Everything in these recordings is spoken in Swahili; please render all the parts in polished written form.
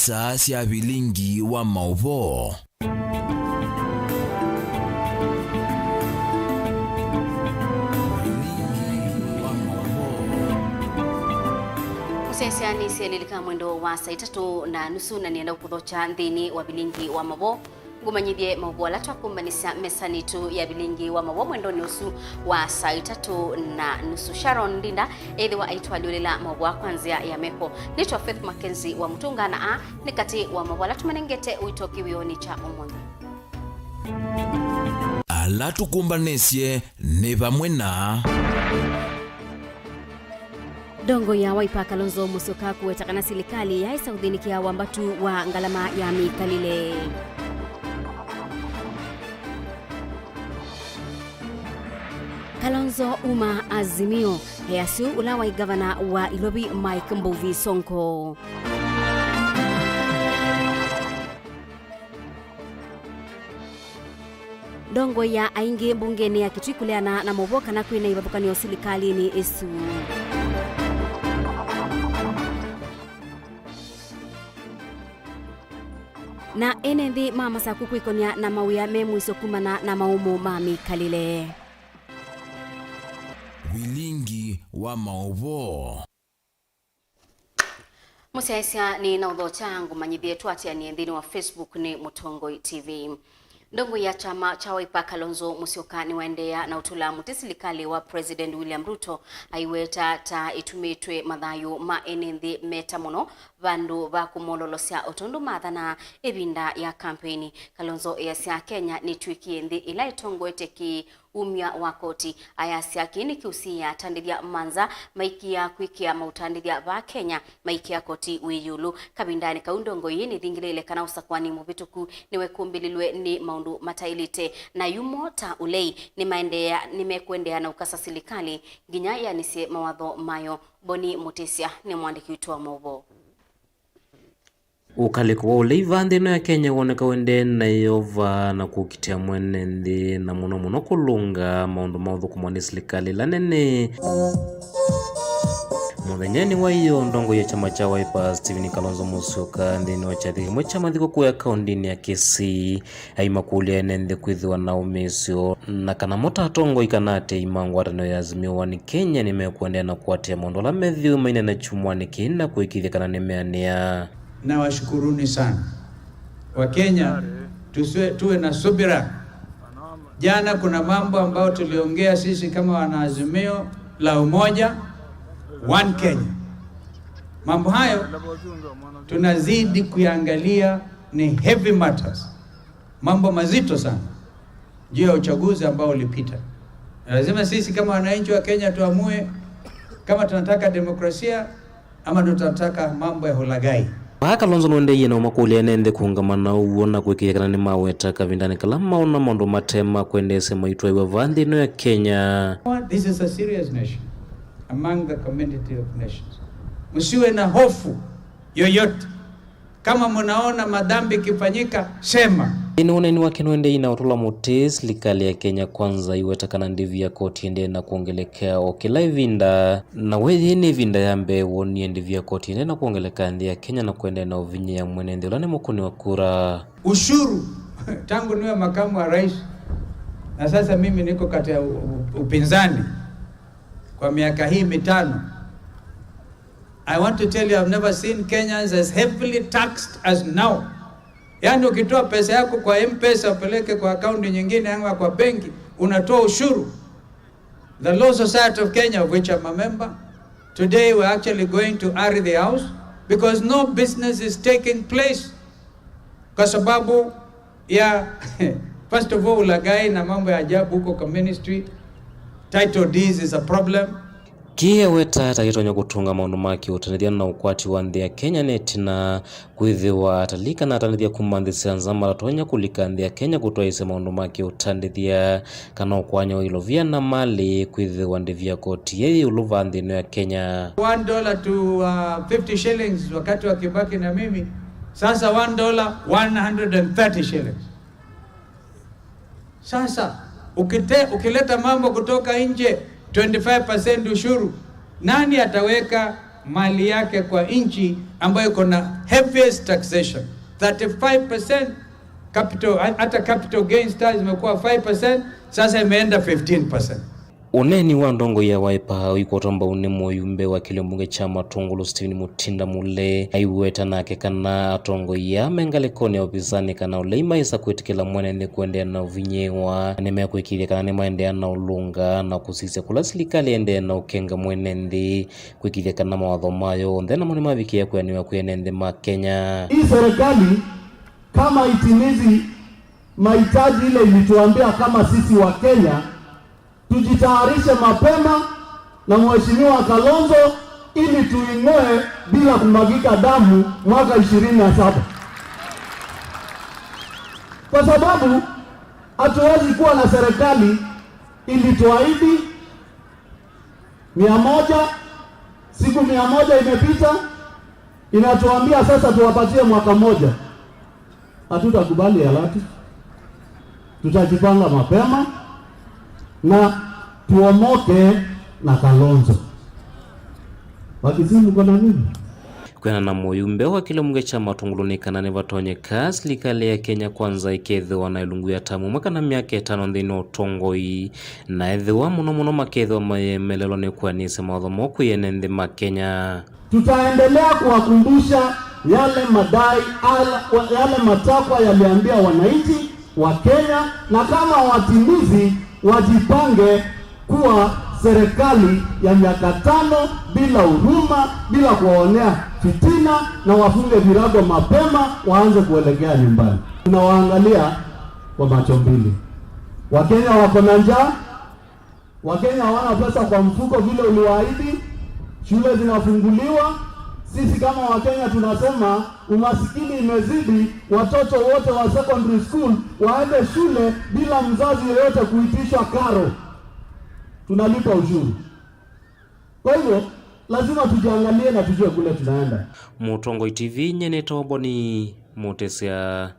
saa cia Vilingi wa Mauvoo. Musesiani sielelika mwendo wa saa 3:30 na nienda kuthocha nthini wa Vilingi wa Mauvoo. Ngumanyithie Mauvoo ala twakumbanisa mesanitu ya Vilingi wa Mauvoo mwendo nusu wa saa 3:30. Sharon Ndinda ethiwa aitwaliolela Mauvoo kwanzia ya meho nitwa Faith MAKENZI wa Mutunga na nikati wa Mauvoo ala tumanengete uitoki wioni cha umungu. Ala tukumbanesie ni vamwe na Dongo ya Wiper Kalonzo Musyoka kuwetakana serikali ya isaudhinikia wambatu wa ngalama ya mikalile. Kalonzo uma azimio heasu ulawa gavana wa Ilobi Mike Mbuvi Sonko. Dongo ya aingi bungeni ya kitwikuleana na Mauvoo kana kwina ibabukanio serikali ni isu. Na enendi mama sa kukwikonia na mawia memwiso kumana na maumo mami kalile. Vilingi wa Mauvoo. Musaisia ni na udho changu manyithie tuatia ni endini wa Facebook ni Mutongoi TV. Ndongo ya chama cha Wiper Kalonzo Musyoka ni waendea na utulamu serikali wa President William Ruto aiweta ta itumitwe mathayu ma enendi metamono vandu va kumololosya utundu mathana ebinda ya kampeni. Kalonzo ya Kenya ni twikie nthi ila itongoete ki umya wa koti ayasya kini kiusia tandithia manza maikia kwikia mautandithia va Kenya maikia koti wiyulu kabindani kaundongo yini thingilele kana usakwani muvituku niwe kumbililwe ni maundu matailite na yumo ta ulei ni maendea nimekwendea na ukasa serikali ginya yanise mawatho mayo. Boni Mutesia ni mwandiki wetu wa Mauvoo. Ukaliko wa uleiva nthino ya Kenya woneka wende na yova na kukitia mwene nthi na muno kulunga maundu mauthu kumwani serikali la nene. Muthenyeni wa iyo ndongo ya chama cha Wiper Stephen Kalonzo Musyoka nthini wa chathi mwe chama thiko kuya kaundini ya Kisii aimakulia nende kwithiwa na umisyo na kana mota tongo ikanate imangwatano ya azimio wa ni Kenya nimekuendea na kuatia maundu la methiu maine na chumwani kina kuikithia kana nimeania. Na washukuruni sana Wakenya, tuwe na subira. Jana kuna mambo ambayo tuliongea sisi kama wanaazimio la umoja One Kenya. Mambo hayo tunazidi kuangalia, ni heavy matters, mambo mazito sana juu ya uchaguzi ambao ulipita. Lazima sisi kama wananchi wa Kenya tuamue kama tunataka demokrasia ama tunataka mambo ya hulagai. Kalonzo nwende yena umakulia nende kuungamana uona kuikia kana ni maweta kavindani kala maona mondo matema kwendese maitwa iwa vandhi no ya Kenya. This is a serious nation among the community of nations. Msiwe na hofu yoyote. Kama mnaona madhambi kifanyika, sema. Inaona ni wake nwende ina utula mote serikali ya Kenya kwanza iweta kana ndivi ya koti ende na kuongelekea okila vinda na wethi ni vinda ya mbewo ni ndivi ya koti ende na kuongelekea ndi ya Kenya na kuende na uvinye ya mwenende ulane mukuni wa kura. Ushuru tangu niwe makamu wa rais na sasa mimi niko katika upinzani kwa miaka hii 5. I want to tell you, I've never seen Kenyans as heavily taxed as now. Yani ukitoa pesa yako kwa M-Pesa upeleke kwa akaunti nyingine ama kwa benki unatoa ushuru. The Law Society of Kenya, of which I'm a member, today we're actually going to air the house because no business is taking place. Kwa sababu ya first of all ulagai na mambo ya ajabu huko kwa ministry. Title deeds is a problem. Kia weta takitonya kutunga maundu maki utanithia na ukwati wa nthi ya Kenya netina kwithiwa atalika na atanithia kumandhisia nzama latonya kulika nthi ya Kenya kutoaise maundu maki utanithia kana ukwanya wa ilovia na mali kwithiwa ndivi ya koti yei uluva nthino ya Kenya. $1 to 50 shillings wakati wa Kibaki na mimi, sasa $1 130 shillings. Sasa ukileta mambo kutoka nje 25% ushuru, nani ataweka mali yake kwa nchi ambayo kuna heaviest taxation 35%. Hata capital gains tax imekuwa 5%, sasa imeenda 15%. Uneni wa ndongo ya Wiper ikotomba unemo yumbe wa kilembunge cha matongolo Steven Mutinda mule aiweta nake kana atongo ya mengalekoni ya upizani kana uleima isa kwetikila mwenende kuendea na uvinyewa nemea kwekile kana nema endea na ulunga na kusise kula silikali endea na ukenga mwenende kwekile kana mawadhomayo ndena mwene maviki ya kweniwa kuyenende Makenya. Hii serikali kama itimizi mahitaji ile ilituambia kama sisi wa Kenya tujitayarishe mapema na Mheshimiwa Kalonzo ili tuingoe bila kumwagika damu mwaka 27. Kwa sababu hatuwezi kuwa na serikali ilituahidi 100, siku 100 imepita, inatuambia sasa tuwapatie mwaka mmoja. Hatutakubali halati. Tutajipanga mapema na tuomoke na Kalonzo. Wakizimu kwa nini? Kwena na moyumbe wa kilembunge cha matongolo kana ne batonye kasi likale ya Kenya kwanza ikedhewa na ilungu ya tamu mwaka na miaka 5 ndino utongoi na edhewa muno makedhewa mayemelelo ne kuanise mawadhomo kuyenende Makenya. Tutaendelea kuwakumbusha yale madai, yale matakwa yaliambia wananchi wa Kenya, na kama watimizi wajipange kuwa serikali ya miaka 5 bila huruma, bila kuwaonea fitina, na wafunge virago mapema waanze kuelekea nyumbani. Tunawaangalia kwa macho mbili. Wakenya wako na njaa, Wakenya hawana pesa kwa mfuko vile uliwaahidi, shule zinafunguliwa. Sisi kama Wakenya tunasema umasikini imezidi, watoto wote wa secondary school waende shule bila mzazi yeyote kuitishwa karo. Tunalipa ushuru. Kwa hivyo lazima tujiangalie na tujue kule tunaenda. Mutongo TV nyene toboni Mutesia.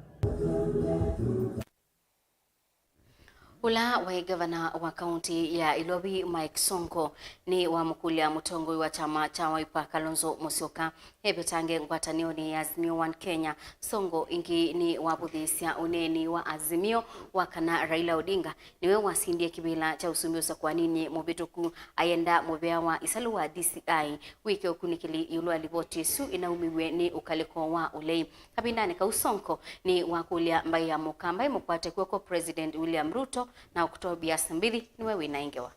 Ula wa gavana wa kaunti ya Ilobi Mike Sonko ni wa mkulia mutongoi wa chama cha Wiper Kalonzo Musyoka ebetange ngwatanio ni Azimio One Kenya. Songo ingi ni wabudhisia uneni wa Azimio wakana Raila Odinga niwe wasindie kibila cha usumbiosa kwa nini mubituku ayenda mubea wa isalu wa DCI wiki okunikili yulu aliboti su inaumiwe ni ukaliko wa ulei kabindani ka Usonko ni wakulia mbai ya mukamba imukwate kweko President William Ruto na Oktoba 2 niwe winaingewa.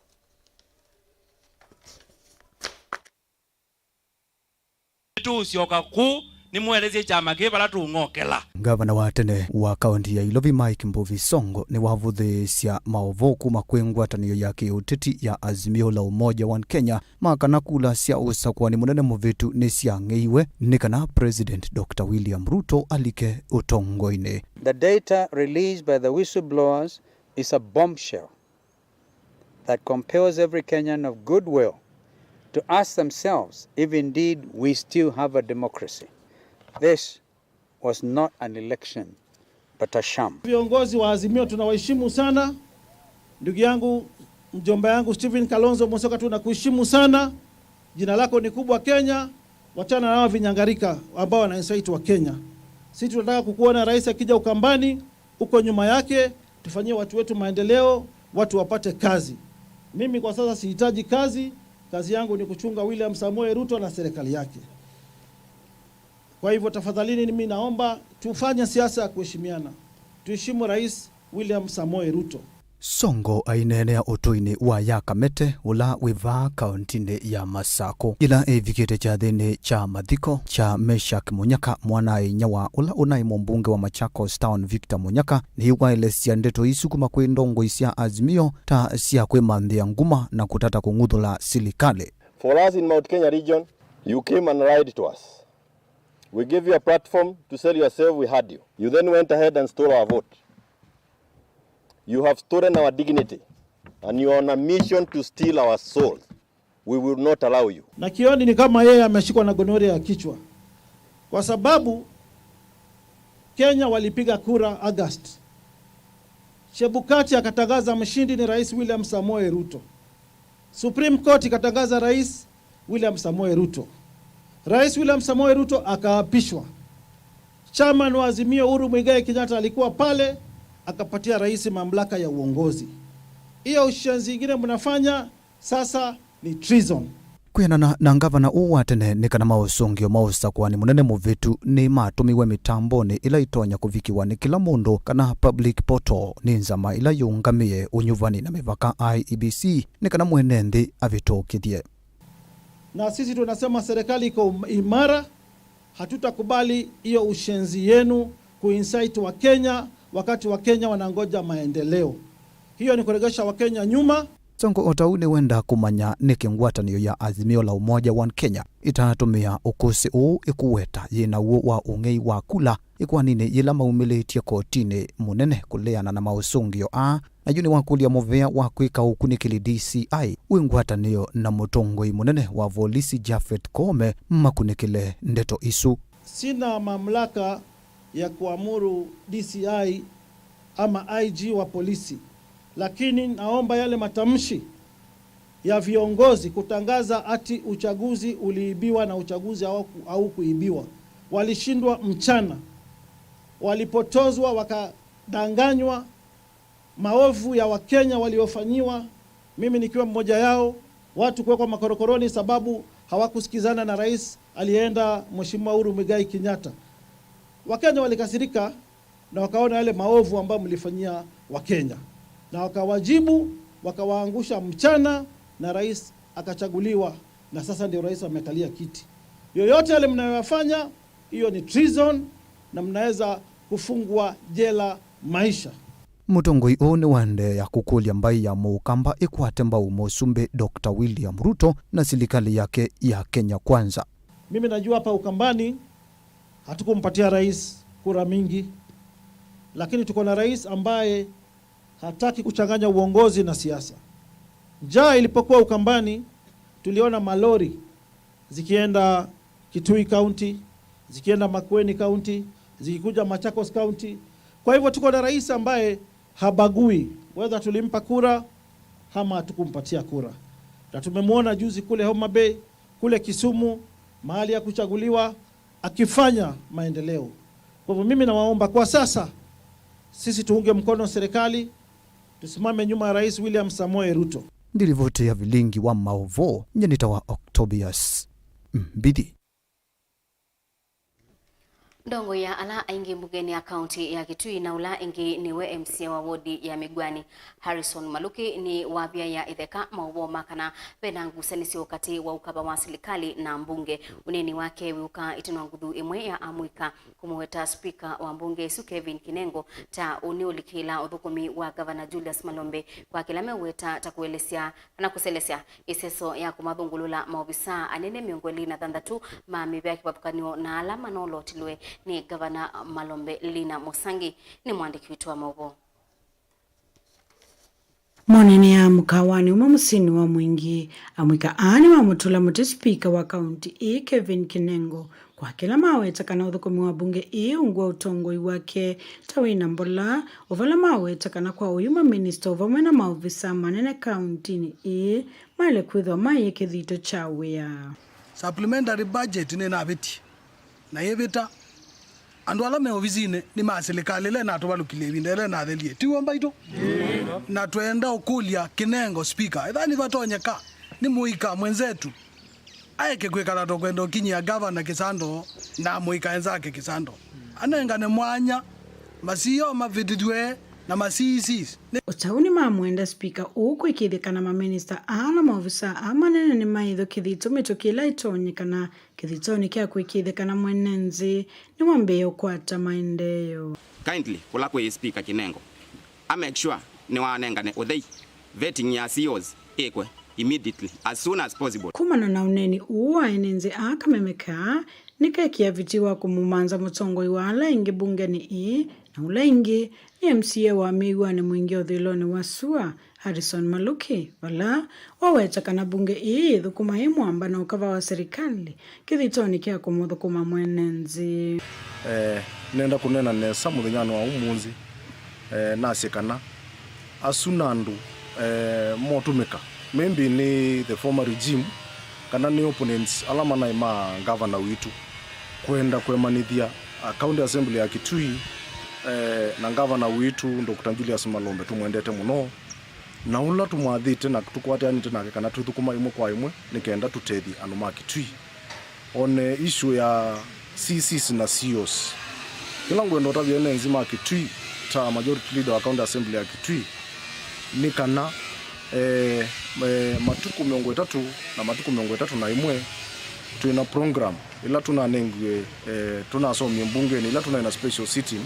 Sioka ku ni mueleze chama kibala tungokela. Gavana wa tene wa kaunti ya Ilobi Mike Mbuvi Songo ni wavuthisya Mauvoo kuma kwingwatanio ya kiuteti ya Azimio la Umoja One Kenya makana kula sya usakwani munene muvitu ni syang'eiwe ni kana President Dr. William Ruto alike utongoine. The data released by the whistleblowers is a bombshell that compels every Kenyan of goodwill to ask themselves if indeed we still have a democracy. This was not an election, but a sham. Viongozi wa Azimio tunawaheshimu sana. Ndugu yangu, mjomba yangu Steven Kalonzo Musyoka tunakuheshimu sana. Jina lako ni kubwa Kenya. Wachana na vinyangarika ambao wana insight wa Kenya. Sisi tunataka kukuona rais akija Ukambani, uko nyuma yake, tufanyie watu wetu maendeleo, watu wapate kazi. Mimi kwa sasa sihitaji kazi. Kazi yangu ni kuchunga William Samoei Ruto na serikali yake. Kwa hivyo tafadhalini mimi naomba tufanye siasa ya kuheshimiana. Tuheshimu Rais William Samoei Ruto. Songo ainenea utuini wa Yakamete ula wiva kauntine ya Masako. Ila evikete cha dhene cha mathiko cha Meshak Munyaka mwanae nyawa ula unai mbunge wa Machakos Town Victor Munyaka ni waile siandeto isukuma kwe ndongo isia Azimio ta siya kwe mandhia nguma na kutata kungudhula silikale. For us in Mount Kenya region, you came and lied to us. We gave you a platform to sell yourself, we had you. You then went ahead and stole our vote. You have stolen our dignity and you are on a mission to steal our souls. We will not allow you. Na kioni ni kama yeye ameshikwa na gonoria ya kichwa. Kwa sababu Kenya walipiga kura August. Chebukati akatangaza mshindi ni Rais William Samoei Ruto. Supreme Court ikatangaza Rais William Samoei Ruto. Rais William Samoei Ruto akaapishwa. Chairman wa Azimio Uhuru Muigai Kenyatta alikuwa pale, akapatia rais mamlaka ya uongozi. Hiyo ushenzi ingine mnafanya sasa ni treason. Kwianana na ngavana uwa tene nikana mausungio mausakwani munene muvitu ni matumiwe mitamboni ila itonya kuvikiwa ni kila mundu kana public portal ni nzama ila yungamie unyuvani na mivaka IEBC nikana mwene nthi avitokithie. Na sisi tunasema serikali iko imara, hatutakubali hiyo ushenzi yenu kuinsight wa Kenya wakati wa Kenya wanangoja maendeleo. Hiyo ni kuregesha wa Kenya nyuma. Songo otauni wenda kumanya niki ngwatanio ya Azimio la Umoja wa Kenya itanatumia ukusi uu ikuweta yina uo wa ungei wa kula ikwanini yila maumilitie kotini munene kuleana na mausungio na yuni wakulia movea wa kwika ukunikili DCI uingwatanio na mutongoi munene wa volisi Jafet Kome makunikile ndeto isu. Sina mamlaka ya kuamuru DCI ama IG wa polisi, lakini naomba yale matamshi ya viongozi kutangaza ati uchaguzi uliibiwa na uchaguzi au kuibiwa. Walishindwa mchana, walipotozwa, wakadanganywa, maovu ya Wakenya waliofanyiwa, mimi nikiwa mmoja yao, watu kuwekwa makorokoroni sababu hawakusikizana na rais alienda Mheshimiwa Uhuru Muigai Kenyatta. Wakenya walikasirika na wakaona yale maovu ambayo mlifanyia Wakenya, na wakawajibu, wakawaangusha mchana, na rais akachaguliwa, na sasa ndio rais amekalia kiti. Yoyote yale mnayofanya, hiyo ni treason na mnaweza kufungwa jela maisha. Mutongoi one wande ya kukulia mbai ya muukamba ikwate mbau musumbe Dr. William Ruto na serikali yake ya Kenya Kwanza. Mimi najua hapa Ukambani hatukumpatia rais kura mingi, lakini tuko na rais ambaye hataki kuchanganya uongozi na siasa. Njaa ilipokuwa Ukambani, tuliona malori zikienda Kitui County, zikienda Makueni County, zikikuja Machakos County. Kwa hivyo tuko na rais ambaye habagui whether tulimpa kura ama hatukumpatia kura. Na tumemwona juzi kule Homa Bay, kule Kisumu, mahali ya kuchaguliwa, akifanya maendeleo. Kwa hivyo mimi nawaomba kwa sasa sisi tuunge mkono serikali, tusimame nyuma ya Rais William Samoei Ruto. Ndilivote ya Vilingi wa Mauvoo, nyenita wa Octobius Mbidi. Ndongo ya ala ingi mbugeni ya kaunti ya Kitui na ula ingi niwe MCA wa wodi ya Migwani Harrison Maluki ni wabia ya Itheka Mauvoo makana penangu senisi wakati wa ukaba wa serikali na mbunge uneni wake wiuka itinwangudhu imwe ya amwika kumuweta speaker wa mbunge Su Kevin Kinengo ta uniulikila udhukumi wa Governor Julius Malombe kwa kilame uweta takuelesea na kuselesea iseso ya kumadhungulula maofisa anene miongoli na thandatu mamibia kipapukanio na alama nolo tilwe ni Governor Malombe Lina Musangi ni mwandiki wetu wa Mauvoo. Mwanene ya mkawani umamusini wa mwingi amwika ani wa mutula muti speaker wa county Kevin Kinengo kwa kila maweta kana udhukumi wa bunge ungwa utongoi wake tawina mbola uvala maweta kana kwa uyuma minister uvamwena maofisa manene county ni maile kwithwa maye kithito chawea. Supplementary budget nena abeti na yebeta andu ala me ofisine ni maserikali le na tubalukile bindele na thelie tiwa mbaito na twenda ukulia Kinengo speaker ithani batonyeka ni muika mwenzetu aeke kwekala to kwenda kinyia governor Kisando na muika enzake Kisando anengane mwanya masiyo mavididwe na masisi utauni mamwenda speaker uko ikithikana ma minister ana maofisa amanene ni maitho kithito mitokila itonyekana kithitoni kya kwikithikana mwenenzi ni mwambe ukwata maendeleo kindly kula kwa speaker Kinengo make sure ni wanengane uthei vetting ya CEOs ekwe immediately as soon as possible kumana na uneni uwa enenzi akamemeka nikekia vitiwa kumumanza mutongoi wa ala ingi bungeni na ula ingi ni MCA wa Migwani mwingi othiloni wa SUA Harrison Maluki wala waweta kana bunge thukuma imwamba na ukava wa serikali kithitoni kia kumuthukuma mwenenzi. Nenda kunena nesa muthenya wa umunzi nasikana asunandu motumika maybe ni the former regime kana ni opponents alama na ima governor witu kwenda kwemanithia county assembly ya Kitui na governor witu Dr. Julius Malombe tumwendete muno na ula tumwathite na tukwatanite nake kana tuthukuma imwe kwa imwe nikenda tutethi andu ma Kitui one issue ya CCs na COs kila ngwendo tabiene nzima Kitui ta majority leader wa county assembly ya Kitui ni kana matuku 30 na matuku 31 tuna program ila tuna nengwe tunasomia mbungeni ila tuna ina special sitting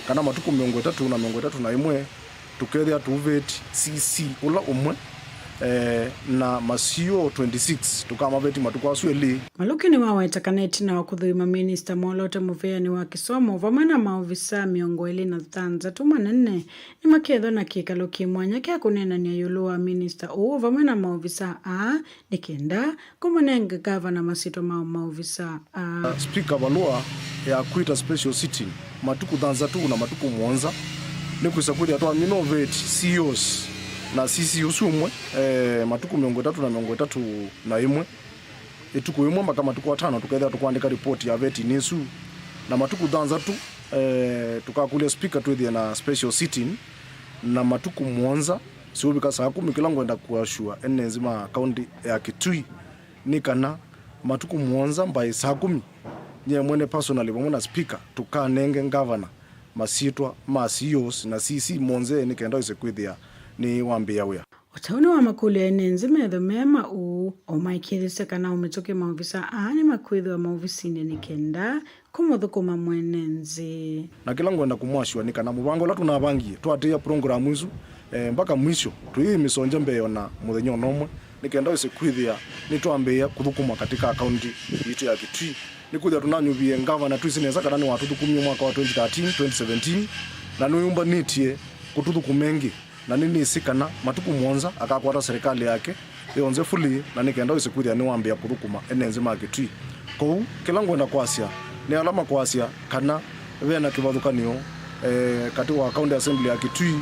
kana matuku 30 na 31 tukethia tuveti CC ula umwe na masio 26 tukamaveti matuku asweli malukini wawetakaneti na wakuthima Minister Molote Muveani wa Kisomo vamwe na maofisa miongo 23 manene ni maketho na kikalo kimwanya kia kunena ni yulu wa Minister uu vamwe na maofisa nikenda kumunenga gavana masito maofisa Speaker Valua ya kuita special sitting matuku 33 na matuku 7 ni kusakudia atoa minoveti CEOs na CC usumwe matuku 3 na imwe ituku imwe mpaka matuku 5 tukaenda tukuandika report ya veti nisu na matuku 3 tukakulia speaker twithia na special sitting na matuku 7 sio bika saa 10 kila ngwenda kuashua nzima county ya Kitui ni kana matuku 7 mbai saa 10 nye mwene personally bomona speaker tukanenge governor masitwa ma CEOs na CC monze ni kenda isekwithia ni wambia wea Utauni wa makuli ya enenzi medho mema omaikithise kana umetoke maofisa ni makwitho wa maofisini nikenda kumudhukuma mwenenzi na kila ngwenda kumwashwa ni kana mubango la tunabangie twatia program izu mpaka mwisho tuyi misonje mbeyo na muthenyo nomwe nikenda isekwithia ni twambia kuthukuma katika akaunti yitu ya Kitui ni kuja tunanyubie ngavana tuisineza kana ni watu thukumia mwaka wa 2013 2017 na nuyumba nitie kututhukumengi na nini isikana matuku 7 akakwata serikali yake yonze fully na nikenda isikuthia ni wambia kuthukuma enenze ma Kitui kou kila ngwenda kwasia ni alama kwasia kana wena kivathukanio katika county assembly ya Kitui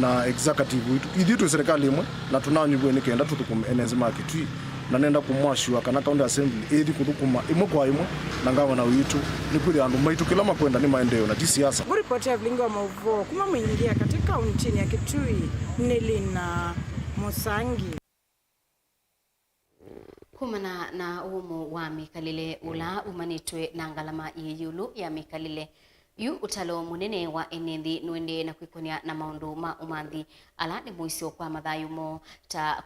na executive witu ithitu serikali imwe na tunanyubwe nikenda tuthukume enenze ma Kitui na nenda kumwashua kana county assembly ethi kuthukuma imwe kwa imwe na ngavana witu ni kuthi andu maitu kila makwenda ni maendeleo na siasa. Ripoti ya Vilingi wa Mauvoo kuma mwingia katika kaunti ya Kitui Nelina Musangi kumana na umu wa mikalile ula umanitwe na ngalama yeyulu ya mikalile yu utalo munene wa enendi nwende na kwikonia na maundu ma umanthi ala ni muisio kwa mathayumo ta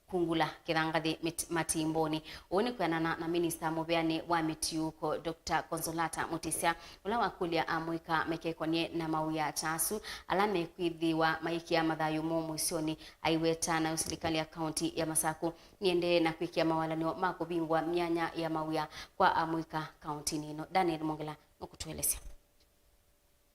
kungula kirangathi matimboni one kwanana na Minister Muveani wa mitiuko Dr. Consolata Mutisia ula wakulia amwika mekekonie na mauya tasu ala mekwithiwa maikia mathayumo muisioni aiweta na serikali ya county ya Masaku niende na kwikia mawalanio makubingwa myanya ya mauya kwa amwika county nino. Daniel Mongela ukutuelezea.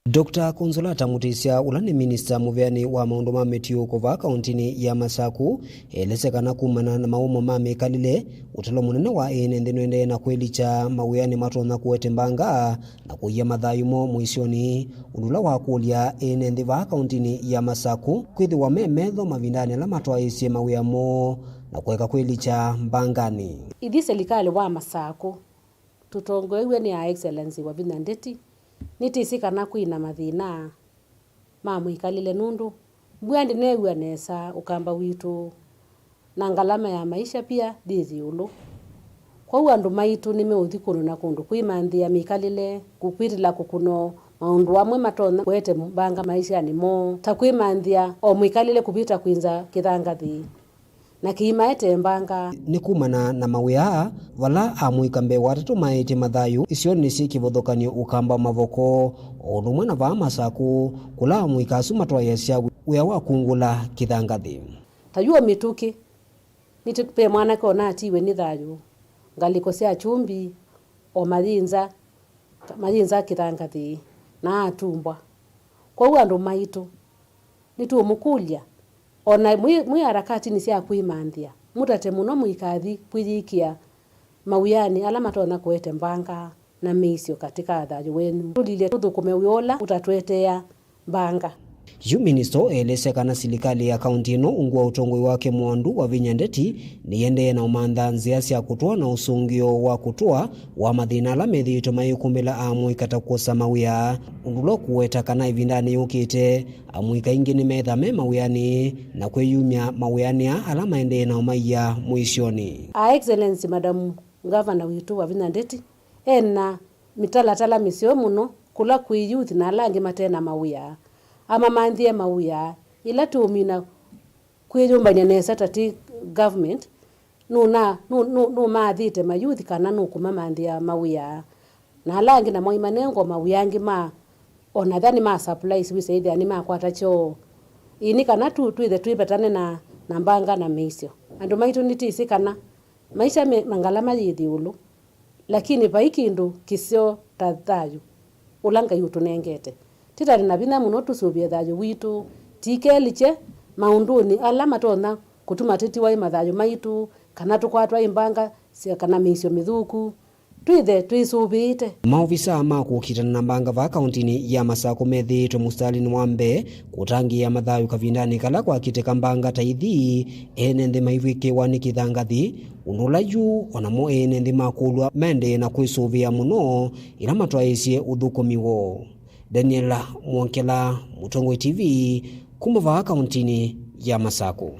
Dr. Consolata Mutisia ula ni Minister Muveani wa maundu ma mitiuko va kauntini ya Masaku elesekana kumana na maumo ma mekalile utalo munene wa enende nwende na kwelicha mawiyani matona kuwete mbanga na kuya mathayumo muisioni undula wa kulia enende va kauntini ya Masaku kwithi wa memetho mavindani ala matwaisie mawiyamo na kuweka kwelicha mbangani ithi serikali wa Masaku tutongoiwe ni excellency wa Vinandeti nitisikana kwina mathina ma mwikalile nundu bwandi newa nesa ukamba witu na ngalama ya maisha pia dizi ulu kwa andu maitu nimeuthi kuno na kundu kwimanthia mikalile kukwirila kukuno maundu amwe matona kwete banga maisha ni mo takwimanthia o mwikalile kupita kwinza kithangathi na kiimaete mbanga ni kumana na mawia vala amwika mbe watatu maete mathayu isio nisi kivothokanio ukamba mavoko ondumwe na va Masaku kula amwika asu matwaya cia wia wa kungula kithangathi tayuo mituki nitipe mwana kona atiwe ni thayu ngaliko cia chumbi o mathinza kithangathi na atumbwa kwa andu maitu nitumukulia ona mwi harakati ni cia kwimanthia mutate muno mwikathi kwithikia mawiyani ala matona kwete mbanga na meisio katika thayu wenu tulile tuthukume wiola utatwetea mbanga yu minister elesekana serikali ya kaunti ino ungwa utongoi wake mwandu wa vinyandeti niyende na umantha nzia cia kutua na usungio wa kutua wa mathina ala methito mayukumbila amwe katakuosa mawia undulo kuweta kana ivindani yukite amwe kaingi ni metha me mawiyani na kweyumya mawiyani ala maende na umaiya muishoni. Excellency Madam Governor witu wa vinyandeti ena mitalatala misio muno kula kui youth na langi matena mawia ama mandhie mawia ila tumina kuyumbanya nesa tati government no maathite ma youth kana no kuma mandhia mawia na langi na moimanengo mawiangi ma onathani ma supplies we say ani ma kwata cho ini kana tu the twibetane na mbanga na meisio andu maitu nitisi kana maisha mangalama yithiulu lakini baikindu kisio tathayu ulanga yutu nengete titari na bina muno tusubie thayu witu tikeliche maunduni alama tona kutuma titi wa mathayu maitu kana tukwatwa imbanga sia kana meisio mithuku twisubite. Maofisa makukitana na mbanga va kauntini ya Masako methitwe mustalini wa mbe kutangia mathayu kavindani kala kwa kite kambanga taithi ene nthi maivike wani kithangathi unula yu onamo ene nthi makulwa mende na kwisuvia muno ila matwaisie uthukumiwo. Daniela Mwonkela, Mutongoi TV, kuma va kauntini ya Masako.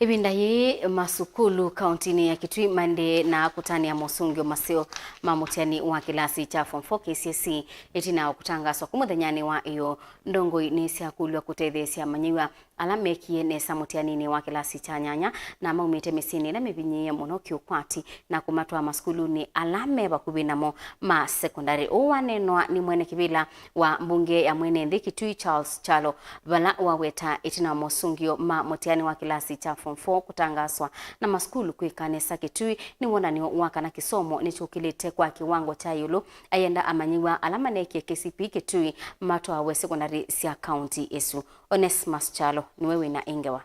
Ibinda hii masukulu kauntini ya Kitui mande na kutani ya mosungio masio mamutiani wa kilasi cha form 4 KCSE itina kutangaswa kumuthanyani wa iyo ndongoi nisi akulwa kutethesia manyiwa alamekie nesa mutiani wa kilasi cha nyanya na maumite misini na mibinyia muno kiukwati na kumatwa maskulu ni alame bakubinamo ma sekondari uwanenwa ni mwene kibila wa mbunge ya mwene Nthi Kitui Charles Chalo bala waweta itina mosungio mamutiani wa kilasi cha form 4 kutangaswa na maskulu kuikanesa Kitui ni wonani waka na kisomo ni chukilite kwa kiwango cha yulu ayenda amanyiwa alama neke KCP Kitui matwa we secondary sia county esu. Onesmus Chalo ni wewe na ingewa.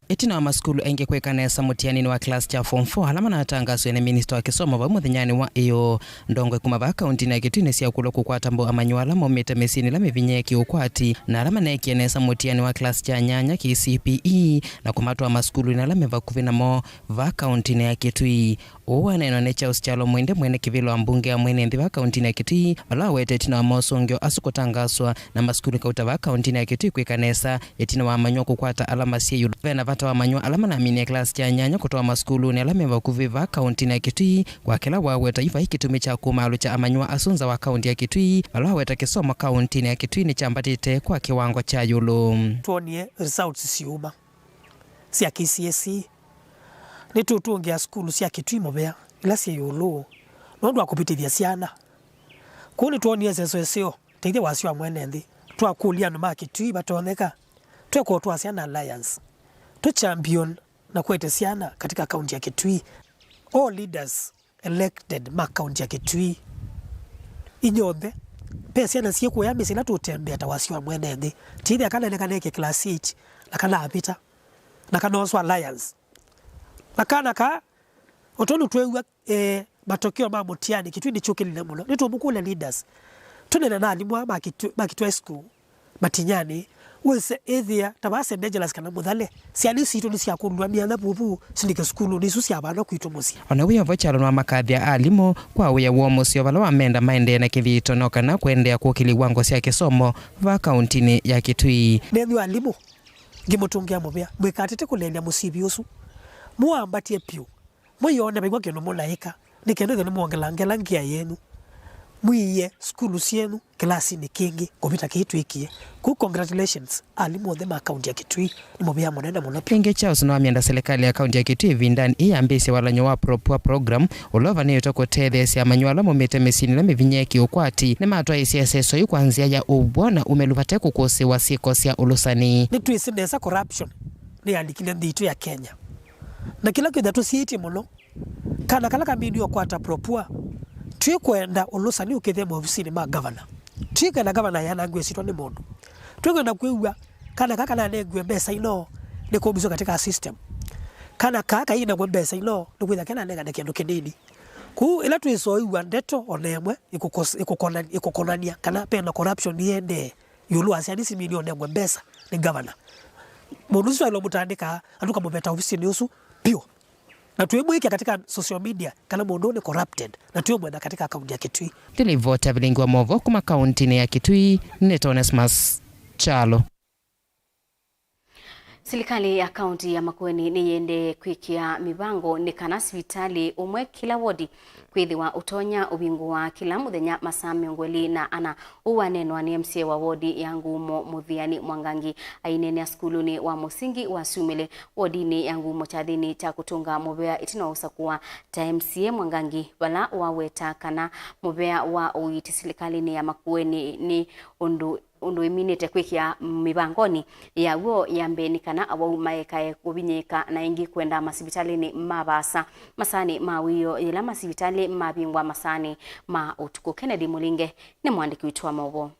Itina wa maskulu enge kwekanesa mutiani wa class cha form 4 alama na tangazo ene minister wa kisomo wa muthanyani wa iyo ndongo kuma ba county na Kitui nesi akulo kukwata mbo amanywa alama umete mesini la mivinye kiukwati na alama na ekienesa mutiani wa class cha nyanya KCPE na kumatwa maskulu na alama va kuvina mo va county na Kitui. Owa neno ne Charles Chalo mwende mwene kivilo wa mbunge ya mwene Nthi va county na Kitui wala wete itina wa mosongyo asukutangaswa na maskulu kauta va county na Kitui kwekanesa itina wa amanywa kukwata alama siya yulu vena vata wa amanywa alama na mini ya klasi cha nyanya kutoa maskulu ni alama wa kuviva kaunti na Kitui kwa kila wawe taifa hiki tumicha kumalu cha amanywa asunza wa kaunti ya Kitui wala weta kisoma kaunti na Kitui ni chambatite kwa kiwango cha yulu. Tuonie results siuma siya KCSE ni tutungia skulu siya Kitui mobea ila siya yulu nondu wakupitithia siana kuni tuonie sesio teithia wasio wa mwene Nthi twakulia no Kitui batoneka tweko twasiana alliance to champion na kwete siana katika kaunti ya Kitui. All leaders elected ma kaunti ya Kitui inyothe pesa na siku ya mesi na tutembea tawasiwa mwene Nthi tithi akana nekaneke class 8 na kana apita na kana oswa alliance na kana ka otonu twewa matokeo ma mutiani Kitui ni chukile muno nitumukule leaders tunena na alimu ma Kitui school matinyani wese ethia tabase dangerous kana muthale siani situ ni siakulwa miana bubu sindike skulu ni susi abana kuitomosia ona wiya vochalo na makathia alimo kwa wiya womusio bala wamenda maende na kithito noka na kwendea kwa kiliwango sia kisomo va kauntini ya Kitui nethio alimo gimutungia mubea mwikatete kulenya musibi usu muambatie piu muyone baigwa keno mulaika nikendo ni muongelangela ngia yenu muiye skulu sienu klasi ni kingi kupita Kitui kie ku congratulations alimu the account ya Kitui ni mobea monenda muno pinge chao no amienda serikali ya county ya Kitui vindani iambise wala nyowa program ulova ni yotoko tethesia manywala momete mesini la mivinyeki ukwati ne matwa isiaseso yu kwanzia ya ubwana umelupate kukosi wasiko sia ulusani ni tuisinesa corruption ni andikile nditu ya Kenya na kila kitu tusiiti muno kana kala kamini yokwata propua tukwenda ulusani ukithema ofisini ma governor twika na governor yana ngwe sitwa ni mundu twenda kwewa kana kaka na negwe mbesa ino ni kubizo katika system kana kaka ina ngwe mbesa ino ndukwitha kana nega na kindu kinini ku ila tuisoiwa ndeto onemwe ikukonania kana pena corruption yende yulu asianisi milioni emwe mbesa ni governor mundu ucio ilo mutandika anduka mubeta ofisi ni usu pio na tuemwike katika social media kana mundu ni corrupted na tuemwenda katika akaunti ya Kitui. Tulivota Vilingi wa Mauvoo kuma kaunti ya Kitui ni Onesmus Chalo. Serikali ya kaunti ya Makueni ni yende kwikia mibango ni kana sibitali umwe kila wodi kwithiwa utonya ubingu wa kila muthenya masaa 20 na ana uwanenwa ni MCA wa wodi ya Ngumo Muthiani Mwangangi ainene skuluni wa musingi wa Sumile wodini ya Ngumo chathini cha kutunga mubea itino usakuwa ta MCA Mwangangi wala waweta kana mubea wa uiti serikali ya Makueni ni undu iminite kwikia mibangoni ya wo yambeni kana awo maekae kubinyeka na ingi kwenda masibitali ni mabasa masani mawiyo ila masibitali mabingwa masani ma utuko. Kennedy Mulinge ni mwandiki wetu wa Mauvoo.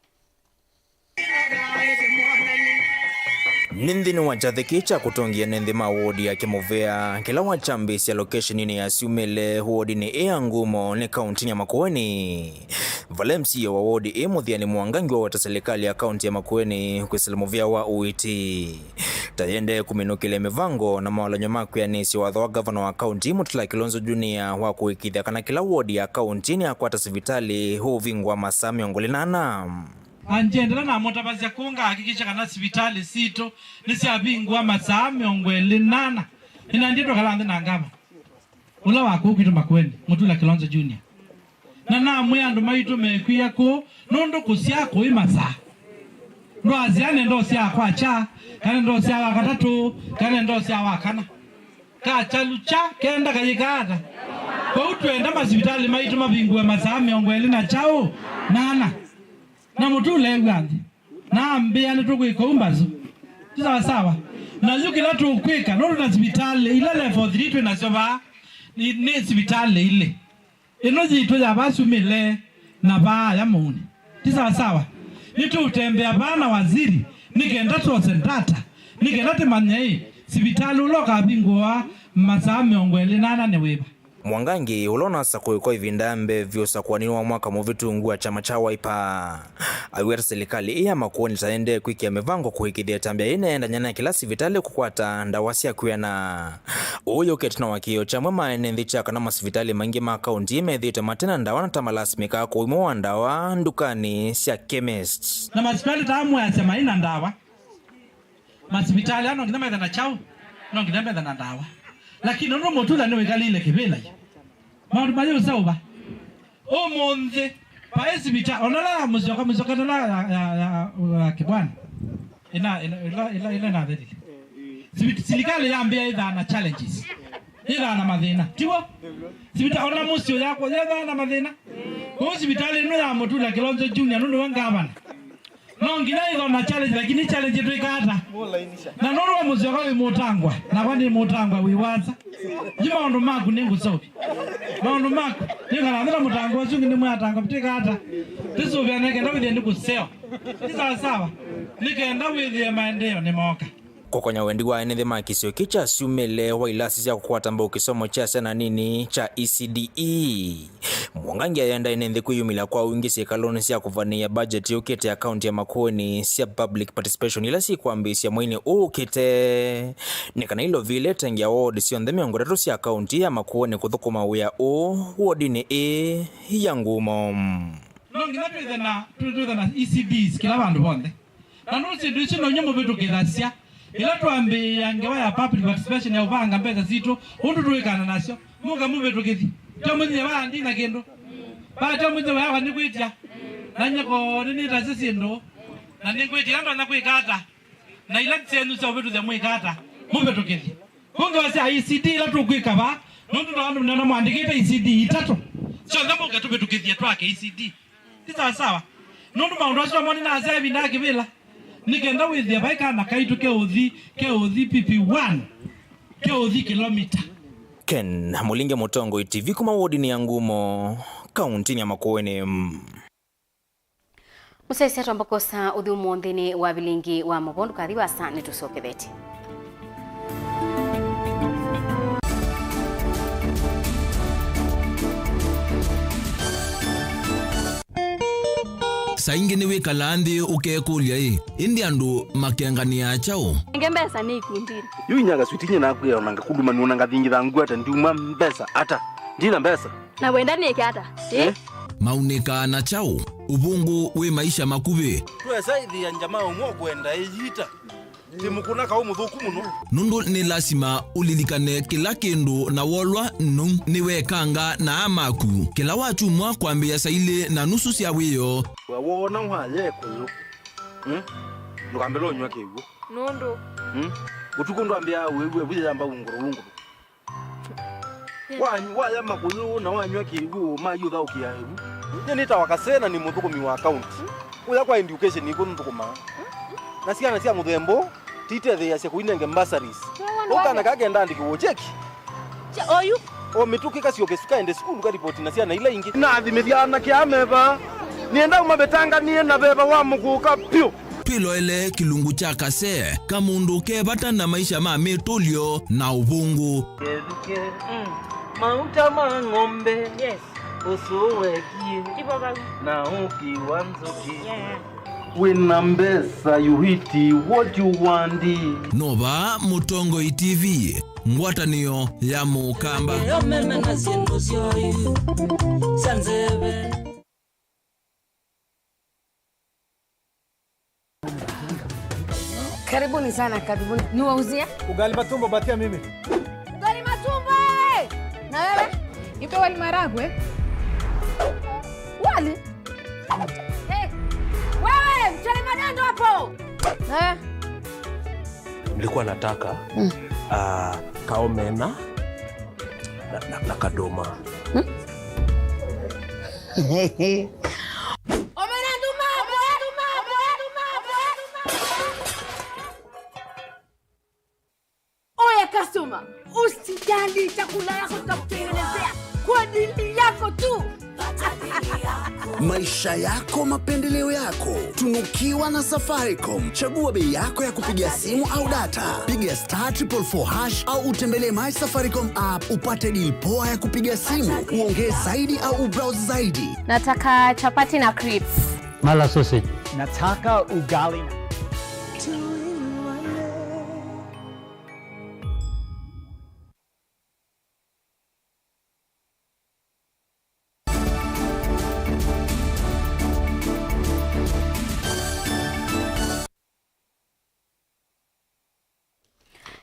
Nindhini wachathekicha kutongia nendhima wodi ya Kimovea kila wachambisi ya location ini ya Sumile wodi ni ea Ngumo ni kaunti ya Makueni. Valemsi ya wodi Muthiani Mwangangi wa wataserikali ya kaunti ya Makueni kuisilamovia wa uiti. Tayende kuminukile mivango na mawala nyomaku ya nisi wa dhawa gavana wa kaunti Mutula Kilonzo Junior wa kuikithia kana kila wodi ya kaunti ni ya kwata sivitali huu vingwa masaa 28. Anjendela na motabazi ya kunga hakikisha kana sibitali sito nisi abingwa masaa 28 ina ndito kalande na ngaba ula wako ukito Makueni Mutula Kilonzo Junior na mweandu maitu mekwiya ko nondo kusiako imasa ndo aziane ndo sia kwa cha kana ndo sia wa katatu kana ndo sia wa kana ka chalucha kenda kayikata kwa utwenda masibitali maitu mabingwa masaa 20 na chao nana na Mutule ngandi na mbia ni tukwiko umbazo sawa sawa na yukila tukwika nondo na sibitali ile level 3 tunasoma ni sibitali ile inoji itoja Basumile na ba ya Muni sawa sawa nitu utembea bana waziri nikenda tose data nikenda temanyei sibitali uloka bingwa masaa 28 ne weba. Mwangangi ulona sakuiko ivindambe vyosa kwa niwa mwaka muvitungua chama cha Wiper. Awira serikali ya Makueni taende kuikia mivango kuhikidhia tambia inaenda nyana kila sivitali kukwata ndawasia kuyana. Uyo ketina wakio chama maenenthi chaka na masivitali mangi makaunti imedhita matena ndawana tamalasmika kuimo ndawa ndukani siya chemist. Na masivitali tamu ya sema ina ndawa. Masivitali ano ngina meza na chao, no ngina meza na ndawa. Lakini nono Mutula niwe kalile kibela maundu mayo sauba o monde paesi bita onala muzoka la kibwana ina na dhidi serikali yaambia idha na challenges idha na madhina tiwo sibita ona musio yako idha na madhina kwa sibitali no ya Mutula Kilonzo Junior no wangabana no ngina idha na challenge lakini challenge tu ikata na nono wa musio kwa mutangwa na kwani mutangwa wiwaza jima ondo maku ningu sobi maondo maku ninga na mutangwa zungi ni mwatanga mtika hata tiso vya nenda with ndiku seo sawa sawa nikaenda with maendeleo ni moka kokonya wendi wa enethe makisio kicha Sumile wa ilasi ya kukwata mba kisomo cha sana nini cha ECDE. Mwangangi ayenda enethe kuyumila kwa wingi sekaloni siya kuvania budget yukete account ya Makueni siya public participation ilasi kwa mbisi ya mwini ukete. Nikana ilo vile tengi ya ward siyo ndhe miongoratu siya account ya Makueni kuthukuma uya wardini ya Ngumo. Nongina tuithana ECDs kila bandu bonde. Na nusi duisi no nyumbo vitu kidhasia. Ila tuambi yangewa ya public participation ya uvanga mbeza zito undu tuwekana nasyo munga mube tukithi tamuzi ya bandi na kendo ba tamuzi ya wani kuitia nanya ko nini tasisi ndo na nikuitia ndo na kuikata na ila tsenu sa vitu za muikata mube tukithi kunga wasi ECD ila tukwika ba nundu ndo andu mnana muandikita ECD itatu sio ndamu katube tukithi twake ECD sawa sawa nundu maundu aswa moni na azabi na kibila nikenda withia baika na kaitu ke uthi PP1 ke uthi kilomita. Ken Mulinge Mutongo TV kuma wodi ya Ngumo kaunti ya Makueni. Musaisi atu ambako sa uthi umuonthini wa Vilingi wa Mauvoo kathiwa sa nitusoke beti. saingi ni wikala nthi ukekulia indi andu makengania chao ngembesa ni ikundiri yu nyaga switinye na kuya onanga kuluma ni onanga thingi thangu ata ndiuma mbesa ata ndina mbesa na wenda ni kata maunika na chao ubungu we maisha makuve tuesaidhi ya njamaa umwo kwenda ijita timukuna ka umuthuku muno nundu ni lasima ulilikane kila kindu na wolwa nu ni wekanga na amaku kila watu mwa kwambia saile na nusu cia wiyo wona uhaye kuyo ndukambelo nywa kiwo nondo utuko ndambia wewe buyamba unguru waya makuyu na wanywa kiwo mayutha ukiaebu nyeni tawakasena ni muthukumi wa account uya kwa education iko nthukuma na ciana cia muthembo tite thea cia kuinenge bursaries ukana kagenda ndiko cheki oyu o mitukika cio kesuka ende school ka report na ciana ila ingi na thimithiana kiameva nienda umabetanga nie na beba wa muguka pio twiloele kilungu cha kase kamundu kebata na maisha ma metolio na ubungu mauta mang'ombe usuwekie na ukiwanzoki wina mbesa yuhiti what you want nova mutongo TV ngwatanio ya mukamba Karibuni sana, karibuni. Niwauzie? Ugali matumbo batia mimi. Ugali matumbo! Na wewe? Nipe wali maragwe. Wali? Hey! Wewe, mchele madando hapo! Nilikuwa nataka kaomena na kadoma. Customer, usijali chakula yako tutakutengenezea kwa ajili yako tu. Maisha yako, mapendeleo yako. Tunukiwa na Safaricom. Chagua bei yako ya kupigia simu au data. Piga *444# au utembelee My Safaricom app upate deal poa ya kupiga simu. Uongee zaidi au ubrowse zaidi. Nataka chapati na crips. Mala sausage. Nataka ugali.